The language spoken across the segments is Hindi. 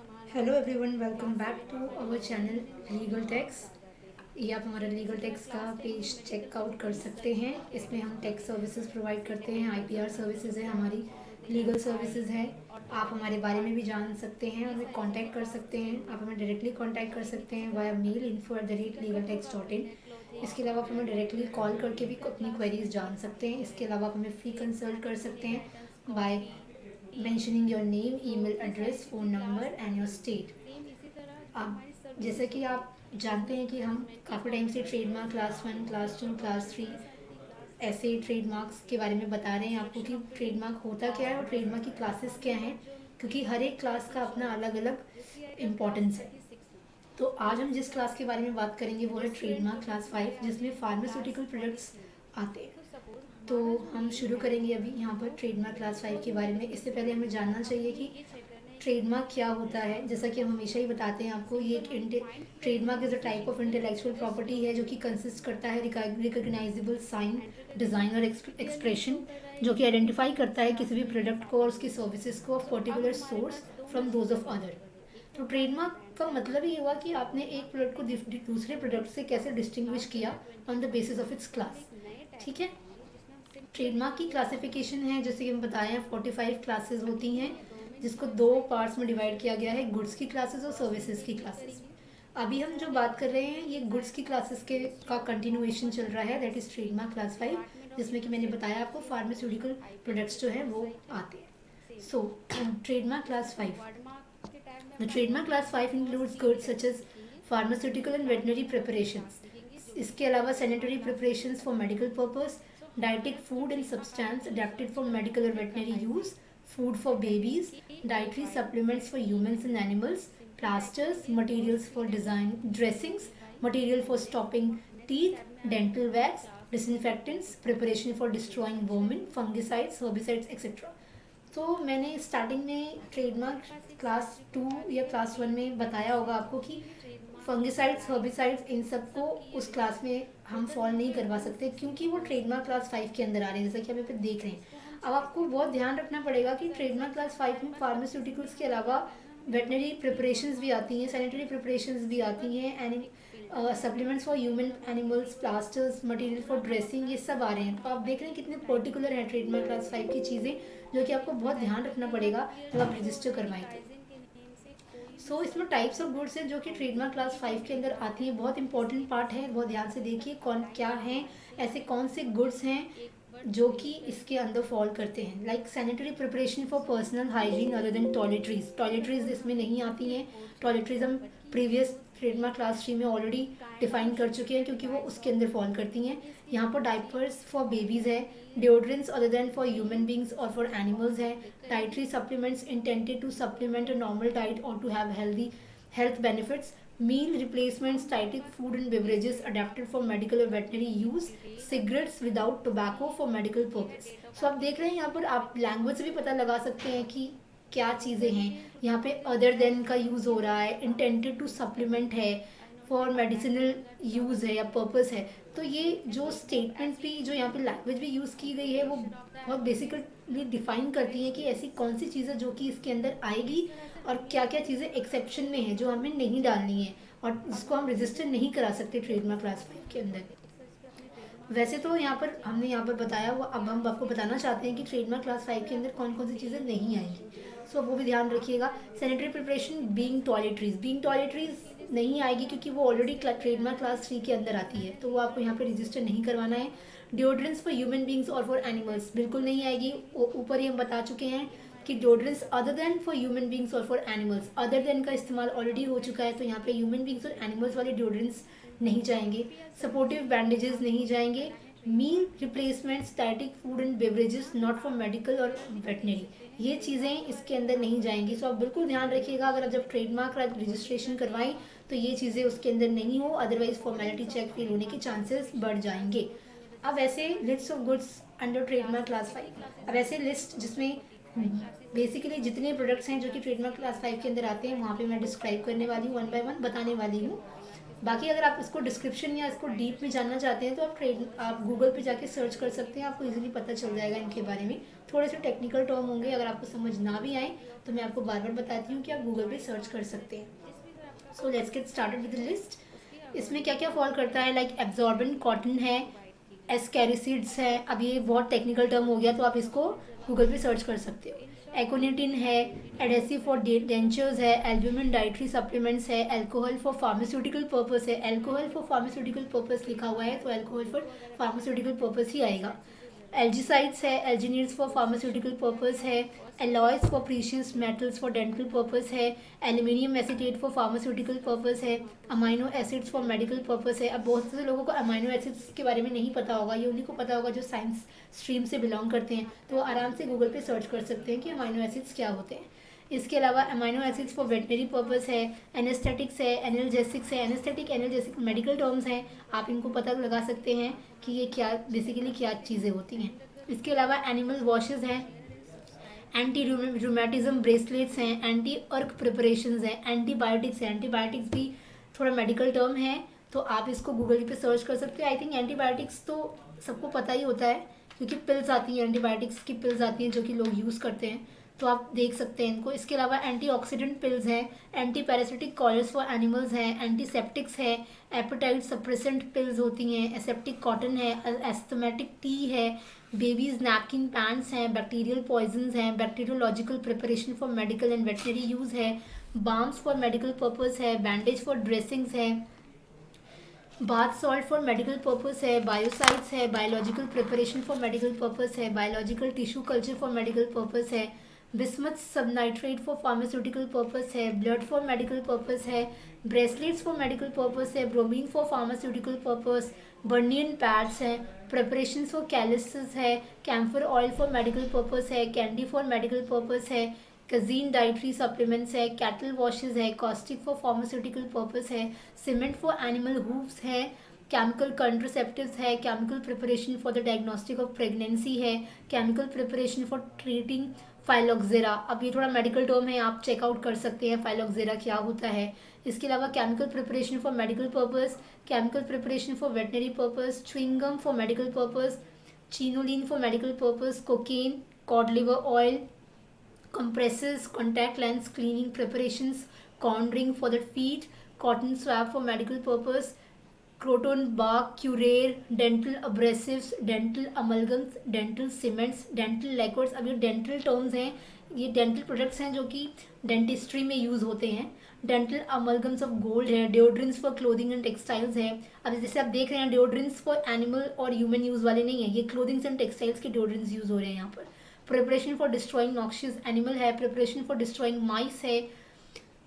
Hello everyone, welcome back to our channel legal tax. ये आप हमारा लीगल टैक्स का पेज चेकआउट कर सकते हैं। इसमें हम टैक्स सर्विसेज प्रोवाइड करते हैं, आईपीआर सर्विसेज है, हमारी लीगल सर्विसेज है। आप हमारे बारे में भी जान सकते हैं, हमें कांटेक्ट कर सकते हैं। आप हमें डायरेक्टली कांटेक्ट कर सकते हैं वाया मेल info@legaltax.in। इसके अलावा आप हमें डायरेक्टली कॉल करके भी अपनी क्वेरीज जान सकते हैं। इसके अलावा आप हमें फ्री कंसल्ट कर सकते हैं bye mentioning your name, email address, phone number and your state। अब जैसे कि आप जानते हैं कि हम काफ़ी टाइम से ट्रेडमार्क क्लास 1, क्लास 2, क्लास 3 ऐसे ट्रेडमार्क्स के बारे में बता रहे हैं आपको कि ट्रेडमार्क होता क्या है और ट्रेडमार्क की क्लासेस क्या हैं, क्योंकि हर एक क्लास का अपना अलग अलग इम्पोर्टेंस है। तो आज हम जिस क्लास के बारे में बात करेंगे वो है ट्रेडमार्क क्लास 5, जिसमें फार्मास्यूटिकल प्रोडक्ट्स आते हैं। तो हम शुरू करेंगे अभी यहाँ पर ट्रेडमार्क क्लास 5 के बारे में। इससे पहले हमें जानना चाहिए कि ट्रेडमार्क क्या होता है। जैसा कि हम हमेशा ही बताते हैं आपको, ये एक trademark is a type of intellectual property है जो कि कंसिस्ट करता है रिकॉग्नाइजेबल साइन, डिज़ाइन और एक्सप्रेशन, जो कि आइडेंटिफाई करता है किसी भी प्रोडक्ट को और उसकी सर्विसेज को of particular source from those of other. तो ट्रेडमार्क का मतलब ही हुआ कि आपने एक प्रोडक्ट को दूसरे प्रोडक्ट से कैसे डिस्टिंग्विश किया on the basis of its class. ठीक है। ट्रेडमार्क की क्लासिफिकेशन है, जैसे कि हम बताए हैं 45 क्लासेस होती हैं, जिसको दो पार्ट्स में डिवाइड किया गया है, गुड्स की क्लासेस और सर्विसेज की क्लासेस। अभी हम जो बात कर रहे हैं ये गुड्स की क्लासेस के का कंटिन्यूएशन चल रहा है, दैट इज ट्रेडमार्क क्लास 5, जिसमें कि मैंने बताया आपको फार्मास्यूटिकल प्रोडक्ट्स जो है वो आते हैं। So trademark class 5, the trademark class 5 includes goods such as pharmaceutical and veterinary preparations. इसके अलावा sanitary preparations for medical purpose, dietetic food and substance adapted for medical or veterinary use, food for babies, dietary supplements for humans and animals, plasters, materials for design, dressings, material for stopping teeth, dental wax, disinfectants, preparation for destroying vermin, fungicides, herbicides, etc. तो मैंने स्टार्टिंग में ट्रेडमार्क क्लास 2 या क्लास 1 में बताया होगा आपको कि फंगिसाइड्स, हर्बिसाइड्स, इन सबको उस क्लास में हम फॉल नहीं करवा सकते, क्योंकि वो ट्रेडमार्क क्लास 5 के अंदर आ रहे हैं, जैसा कि हम यहाँ पे देख रहे हैं। अब आपको बहुत ध्यान रखना पड़ेगा कि ट्रेडमार्क क्लास 5 में फार्मास्यूटिकल्स के अलावा वेटनरी प्रिपरेशंस भी आती हैं, सैनिटरी प्रिपरेशंस भी आती हैं, and supplements for human animals, plasters, material for dressing, ये सब आ रहे हैं। तो आप देख रहे हैं कितने पर्टिकुलर है ट्रेडमार्क क्लास 5 की चीज़ें, जो कि आपको बहुत ध्यान रखना पड़ेगा जब आप रजिस्टर करवाएंगे। सो इसमें टाइप्स ऑफ गुड्स हैं जो कि ट्रेडमार्क क्लास 5 के अंदर आती हैं। बहुत इंपॉर्टेंट पार्ट है, बहुत ध्यान से देखिए कौन क्या हैं, ऐसे कौन से गुड्स हैं जो कि इसके अंदर फॉल करते हैं। Like sanitary preparation for personal hygiene other than toiletries इसमें नहीं आती हैं। टॉयलेटरीज हम प्रीवियस ट्रेडमार्क क्लास 3 में ऑलरेडी डिफाइन कर चुके हैं, क्योंकि वो उसके अंदर फॉल करती हैं। यहाँ पर डाइपर्स फॉर बेबीज़ है, deodorants other than for human beings और फॉर एनिमल्स है, dietary supplements intended to supplement a normal diet or to have healthy health benefits, meal replacements, dietetic food and beverages adapted for medical or veterinary use, cigarettes without tobacco for medical purpose। So आप देख रहे हैं यहाँ पर आप लैंग्वेज से भी पता लगा सकते हैं कि क्या चीज़ें हैं। यहाँ पे अदर देन का यूज़ हो रहा है, इंटेंडेड टू सप्लीमेंट है, फॉर मेडिसिनल यूज़ है या पर्पस है। तो ये जो स्टेटमेंट्स भी, जो यहाँ पे लैंग्वेज भी यूज़ की गई है, वो बहुत बेसिकली डिफाइन करती है कि ऐसी कौन सी चीज़ें जो कि इसके अंदर आएगी और क्या क्या चीज़ें एक्सेप्शन में है जो हमें नहीं डालनी है और जिसको हम रजिस्टर नहीं करा सकते ट्रेडमार्क क्लास 5 के अंदर। वैसे तो यहाँ पर हमने यहाँ पर बताया हुआ, अब हम आपको बताना चाहते हैं कि ट्रेडमार्क क्लास 5 के अंदर कौन कौन सी चीज़ें नहीं आएंगी। सो वो भी ध्यान रखिएगा। सैनिटरी प्रिपरेशन बीइंग टॉयलेटरीज नहीं आएगी, क्योंकि वो ऑलरेडी ट्रेडमार्क क्लास 3 के अंदर आती है, तो वो आपको यहाँ पे रजिस्टर नहीं करवाना है। डिओड्रेंट्स फॉर ह्यूमन बींग्स और फॉर एनिमल्स बिल्कुल नहीं आएगी। ऊपर ही हम बता चुके हैं कि deodorants other than for human beings और फॉर एनिमल्स, अदर देन का इस्तेमाल ऑलरेडी हो चुका है, तो यहाँ पे ह्यूमन बींग्स और एनिमल्स वाले डिओड्रेंट्स नहीं जाएंगे। सपोर्टिव बैंडेजेस नहीं जाएंगे। Meal replacements, dietetic food and beverages not for medical और वेटनरी, ये चीज़ें इसके अंदर नहीं जाएंगी। सो आप बिल्कुल ध्यान रखिएगा, अगर आप जब ट्रेडमार्क रजिस्ट्रेशन करवाएं तो ये चीज़ें उसके अंदर नहीं हो, अदरवाइज फॉर्मेलिटी चेक फेल होने के चांसेस बढ़ जाएंगे। अब ऐसे list of goods under trademark class 5, अब ऐसे लिस्ट जिसमें बेसिकली जितने प्रोडक्ट्स हैं जो कि ट्रेडमार्क क्लास 5 के अंदर आते हैं, वहाँ पे मैं डिस्क्राइब करने वाली हूँ, वन बाय वन बताने वाली हूँ। बाकी अगर आप इसको डिस्क्रिप्शन या इसको डीप में जानना चाहते हैं तो आप गूगल पे जाके सर्च कर सकते हैं, आपको इजीली पता चल जाएगा इनके बारे में। थोड़े से टेक्निकल टर्म होंगे, अगर आपको समझ ना भी आए तो मैं आपको बार बार बताती हूँ कि आप गूगल पे सर्च कर सकते हैं। So let's get started with the list. इसमें क्या क्या फॉल करता है, लाइक एब्जॉर्बेंट कॉटन है, एस्कैरिसीड्स है। अब ये बहुत टेक्निकल टर्म हो गया तो आप इसको गूगल पे सर्च कर सकते हो। एकोनिटिन है, एडेसिव फॉर डेंचर्स है, एल्ब्यूमिन डाइटरी सप्लीमेंट्स है, अल्कोहल फॉर फार्मास्यूटिकल पर्पस है। अल्कोहल फॉर फार्मास्यूटिकल पर्पस लिखा हुआ है तो अल्कोहल फॉर फार्मास्यूटिकल पर्पस ही आएगा। एल्जिसाइड्स है, एल्जीनियर्स फॉर फार्मास्यूटिकल पर्पस है, alloys for precious metals for dental purpose है, aluminium acetate for pharmaceutical purpose है, amino acids for medical purpose है। अब बहुत से लोगों को अमाइनो एसिड्स के बारे में नहीं पता होगा, ये उन्हीं को पता होगा जो साइंस स्ट्रीम से बिलोंग करते हैं, तो वो आराम से गूगल पे सर्च कर सकते हैं कि अमाइनो एसिड्स क्या होते हैं। इसके अलावा amino acids for veterinary purpose है, एनेस्थेटिक्स है, एनर्जेसिक्स है। एनेस्थेटिक एनर्जेसिक मेडिकल टर्म्स हैं, आप इनको पता लगा सकते हैं कि ये क्या बेसिकली क्या चीज़ें होती हैं। इसके अलावा एनिमल वॉशेज़ हैं, एंटी रूमेटिज्म ब्रेसलेट्स हैं, एंटी अर्क प्रिपरेशंस हैं, एंटीबायोटिक्स हैं। एंटीबायोटिक्स भी थोड़ा मेडिकल टर्म है तो आप इसको गूगल पे सर्च कर सकते हो। आई थिंक एंटीबायोटिक्स तो सबको पता ही होता है क्योंकि पिल्स आती हैं, एंटीबायोटिक्स की पिल्स आती हैं जो कि लोग यूज़ करते हैं, तो आप देख सकते हैं इनको। इसके अलावा एंटीऑक्सीडेंट पिल्स हैं, anti parasitic collars for animals हैं, एंटीसेप्टिक्स है, एपेटाइट सप्रेसेंट पिल्स होती हैं, एसेप्टिक कॉटन है, एस्थमेटिक टी है, बेबीज नैपकिन पैंट्स हैं, बैक्टीरियल पॉइजन्स हैं, bacteriological preparation for medical and veterinary use है, बाम्स फॉर मेडिकल पर्पस है, बैंडेज फॉर ड्रेसिंग्स है, bath salt for medical purpose है, बायोसाइड्स है, biological preparation for medical purpose है, biological tissue culture for medical purpose है, bismuth subnitrate for pharmaceutical purpose है, ब्लड फॉर मेडिकल पर्पस है, ब्रेसलेट्स फॉर मेडिकल पर्पस है, bromine for pharmaceutical purpose, bunion pads हैं, प्रिपरेशन फॉर कैलिसेस है, camphor oil for medical purpose है, कैंडी फॉर मेडिकल पर्पस है, कजीन डाइटरी सप्लीमेंट्स है, कैटल वॉशेज है, कॉस्टिक फॉर फार्मास्यूटिकल पर्पस है, सीमेंट फॉर एनिमल हूव्स है, केमिकल कंट्रासेप्टिव्स है, chemical preparation for the diagnostic of pregnancy है, chemical preparation for treating phylloxera. अब ये थोड़ा मेडिकल टर्म है, आप चेकआउट कर सकते हैं फाइलोक्सेरा क्या होता है। इसके अलावा chemical preparation for medical purpose, chemical preparation for veterinary purpose, chewing gum for medical purpose, chinoline for medical purpose, cocaine, cod liver oil, compresses, contact lens cleaning preparations, corn ring for the feet, cotton swab for medical purpose, croton bark, curare, dental abrasives, dental amalgams, dental cements, dental lacquers। अब ये dental terms हैं, ये dental products हैं जो कि डेंटिस्ट्री में यूज़ होते हैं। डेंटल अमलगम्स ऑफ गोल्ड है, deodorants for clothing and textiles है। अब जैसे आप देख रहे हैं डिओड्रेंट्स फॉर एनिमल और ह्यूमन यूज़ वाले नहीं है, ये क्लोथिंग्स एंड टेक्सटाइल्स के डिओड्रेंट्स यूज़ हो रहे हैं यहाँ पर। Preparation for destroying noxious animal है, प्रिपरेशन फॉर डिस्ट्रॉइंग माइस है,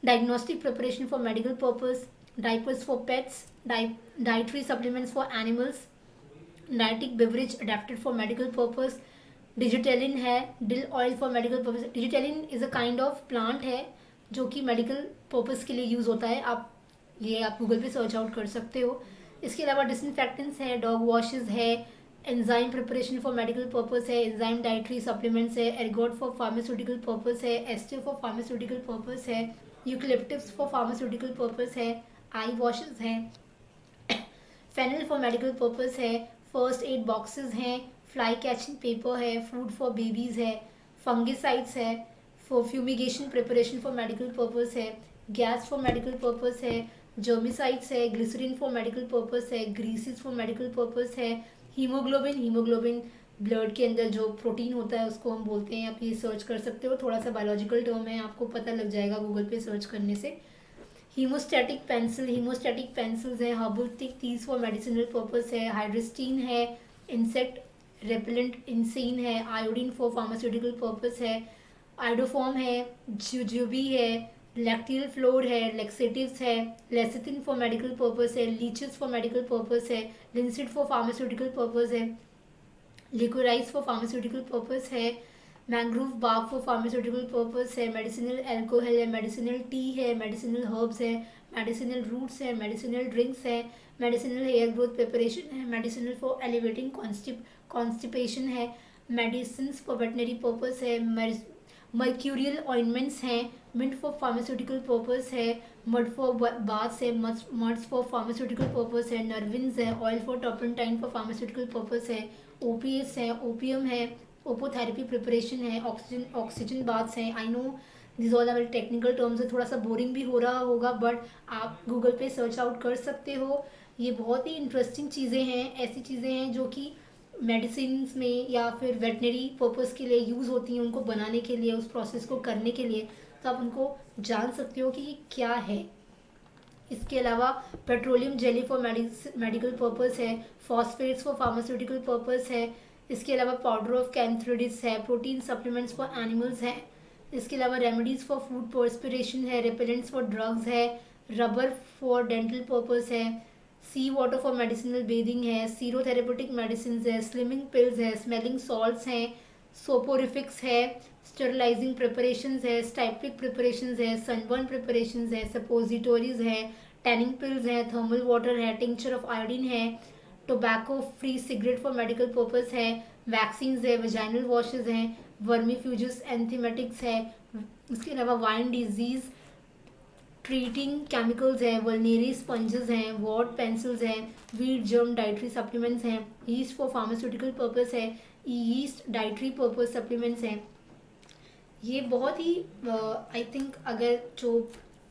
diagnostic preparation for medical purpose, diapers for pets, dietary supplements for animals, dietetic beverage adapted for medical purpose, digitalin है, dill oil for medical purpose. Digitalin is a kind of plant है जो कि मेडिकल पर्पस के लिए यूज़ होता है, आप गूगल पे सर्च आउट कर सकते हो। इसके अलावा डिसइंफेक्टेंट्स है, डॉग वॉशेज़ है, enzyme preparation for medical purpose है, एंजाइम डाइटरी सप्लीमेंट्स है, एर्गोट फॉर फार्मास्यूटिकल पर्पस है, एस्टर फॉर फार्मास्यूटिकल पर्पस है, यूकलिप्टिव्स फॉर फार्मास्यूटिकल पर्पस है, आई वॉशेज़ हैं, फेनल फॉर मेडिकल पर्पस है, फर्स्ट एड बॉक्सेस हैं, फ्लाई कैचिंग पेपर है, फूड फॉर बेबीज़ है, फंगिसाइड्स है, for fumigation preparation for medical purpose है, गैस फॉर मेडिकल पर्पस है, जर्मिसाइड्स है, ग्लिसरीन फॉर मेडिकल पर्पस है, ग्रीसेस फॉर मेडिकल पर्पस है, हीमोग्लोबिन ब्लड के अंदर जो प्रोटीन होता है उसको हम बोलते हैं, आप ये सर्च कर सकते हो, थोड़ा सा बायोलॉजिकल टर्म है, आपको पता लग जाएगा गूगल पे सर्च करने से। हीमोस्टैटिक पेंसिल्स है, herbal teas for medicinal purpose है, हाइड्रोस्टीन है, इंसेक्ट रेपेलेंट इंसेन है, आयोडीन फॉर फार्मास्यूटिकल पर्पस है, आइडोफॉर्म है, जुजुबी है, लैक्टियल फ्लोर है, लेक्सेटिव्स है, लेसिथिन फॉर मेडिकल पर्पस है, लीचेस फॉर मेडिकल पर्पस है, लिंसिड फॉर फार्मास्यूटिकल पर्पस है, लिक्विराइज फॉर फार्मास्यूटिकल पर्पस है, mangrove bark for pharmaceutical purpose है, मेडिसिनल एल्कोहल है, मेडिसिनल टी है, मेडिसिनल हर्ब्स है, मेडिसिनल रूट्स है, मेडिसिनल ड्रिंक्स है, मेडिसिनल हेयर ग्रोथ प्रिपरेशन है, मेडिसिनल फॉर एलिवेटिंग कॉन्स्टिपेशन है, मेडिसिन फॉर वेटनरी पर्पस है, मर्क्यूरियल ऑइंटमेंट्स हैं, मिंट फॉर फार्मास्यूटिकल पर्पस है, मड फॉर बाथ्स है, मड्स फॉर फार्मास्यूटिकल पर्पस है, नर्विन्स है, oil for turpentine for pharmaceutical purpose है, ओपीएस है, ओपीएम है, ओपोथेरेपी प्रिपरेशन है, ऑक्सीजन बाथ्स हैं। I know this all are very technical terms है, थोड़ा सा बोरिंग भी हो रहा होगा, बट आप गूगल पे सर्च आउट कर सकते हो। ये बहुत ही इंटरेस्टिंग चीज़ें हैं, ऐसी चीज़ें हैं जो कि मेडिसिन में या फिर वेटनरी पर्पस के लिए यूज़ होती हैं, उनको बनाने के लिए, उस प्रोसेस को करने के लिए, तो आप उनको जान सकते हो कि ये क्या है। इसके अलावा petroleum jelly for medical purpose है, फॉस्फेट्स फॉर फार्मास्यूटिकल पर्पस है, इसके अलावा पाउडर ऑफ कैंथ्रोडिस है, प्रोटीन सप्लीमेंट्स फॉर एनिमल्स है, इसके अलावा रेमेडीज़ फॉर फूड पर्सपिरेशन है, रिपेलेंट्स फॉर ड्रग्स है, रबर फॉर डेंटल पर्पस है, सी वाटर फॉर मेडिसिनल बेदिंग है, सीरोथेरेपेटिक मेडिसिन है, स्लिमिंग पिल्स है, स्मेलिंग सॉल्ट्स हैं, सोपोरिफिक्स है, स्टरलाइजिंग प्रिपरेशंस है, स्टाइप्रिक प्रिपरेशंस है, सनबर्न प्रिपरेशंस है, सपोजिटोरीज है, टैनिंग पिल्स है, थर्मल वाटर है, टिंक्चर ऑफ आयोडीन है, tobacco free cigarette for medical purpose है, वैक्सीन्स है, वेजाइनल वॉशेज हैं, वर्मीफ्यूजस एंथीमेटिक्स है, इसके अलावा वाइन डिजीज़ ट्रीटिंग केमिकल्स हैं, वल्नेरी स्पंजेस हैं, वॉर्ड पेंसिल्स हैं, वीट जर्म डाइटरी सप्लीमेंट्स हैं, यीस्ट फॉर फार्मास्यूटिकल पर्पस है, यीस्ट डाइटरी पर्पस सप्लीमेंट्स हैं। ये बहुत ही आई थिंक अगर जो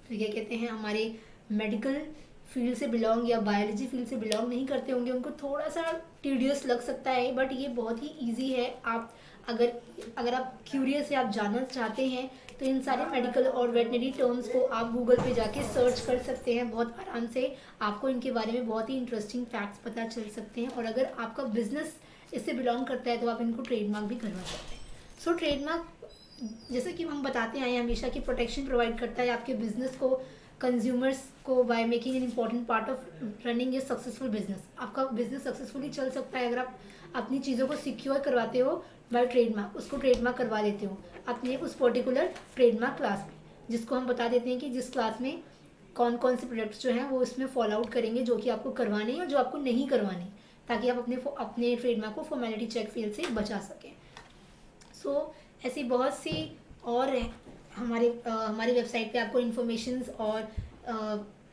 क्या कहते हैं हमारे मेडिकल फील्ड से बिलोंग या बायोलॉजी फील्ड से बिलोंग नहीं करते होंगे, उनको थोड़ा सा टीडियस लग सकता है, बट ये बहुत ही ईजी है। आप अगर आप क्यूरियस या आप जानना चाहते हैं तो इन सारे मेडिकल और वेटनरी टर्म्स को आप गूगल पे जाके सर्च कर सकते हैं बहुत आराम से। आपको इनके बारे में बहुत ही इंटरेस्टिंग फैक्ट्स पता चल सकते हैं, और अगर आपका बिजनेस इससे बिलोंग करता है तो आप इनको ट्रेडमार्क भी करवा सकते हैं। सो ट्रेडमार्क जैसे कि हम बताते आए हैं हमेशा कि प्रोटेक्शन प्रोवाइड करता है आपके बिजनेस को, कंज्यूमर्स को, by making an important part of running A successful business. आपका बिजनेस सक्सेसफुली चल सकता है अगर आप अपनी चीज़ों को सिक्योर करवाते हो बाय ट्रेडमार्क, उसको ट्रेडमार्क करवा लेते हो अपने उस पर्टिकुलर ट्रेडमार्क क्लास में, जिसको हम बता देते हैं कि जिस क्लास में कौन कौन से प्रोडक्ट्स जो हैं वो इसमें फॉलो आउट करेंगे, जो कि आपको करवाने हैं और जो आपको नहीं करवाने, ताकि आप अपने ट्रेडमार्क को फॉर्मेलिटी चेक फील्ड से बचा सकें। सो ऐसी बहुत सी और हमारी वेबसाइट पे आपको इन्फॉर्मेशंस और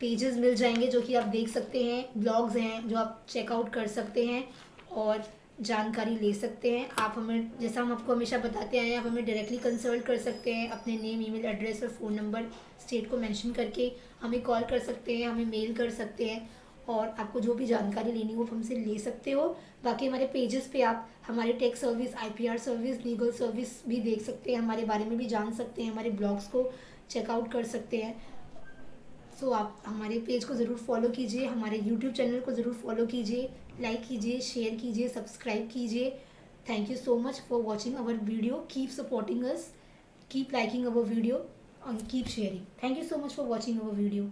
पेजेस मिल जाएंगे जो कि आप देख सकते हैं, ब्लॉग्स हैं जो आप चेकआउट कर सकते हैं और जानकारी ले सकते हैं। आप हमें, जैसा हम आपको हमेशा बताते आए हैं, आप हमें डायरेक्टली कंसल्ट कर सकते हैं, अपने नेम, ईमेल एड्रेस और फ़ोन नंबर स्टेट को मेंशन करके हमें कॉल कर सकते हैं, हमें मेल कर सकते हैं, और आपको जो भी जानकारी लेनी हो हमसे ले सकते हो। बाकी हमारे पेजेस पे आप हमारे tech service, IPR service, legal service भी देख सकते हैं, हमारे बारे में भी जान सकते हैं, हमारे ब्लॉग्स को चेकआउट कर सकते हैं। सो आप हमारे पेज को ज़रूर फॉलो कीजिए, हमारे यूट्यूब चैनल को ज़रूर फॉलो कीजिए, लाइक कीजिए, शेयर कीजिए, सब्सक्राइब कीजिए। Thank you so much for watching our video, keep supporting us, keep liking our video and keep sharing. Thank you so much for watching our video.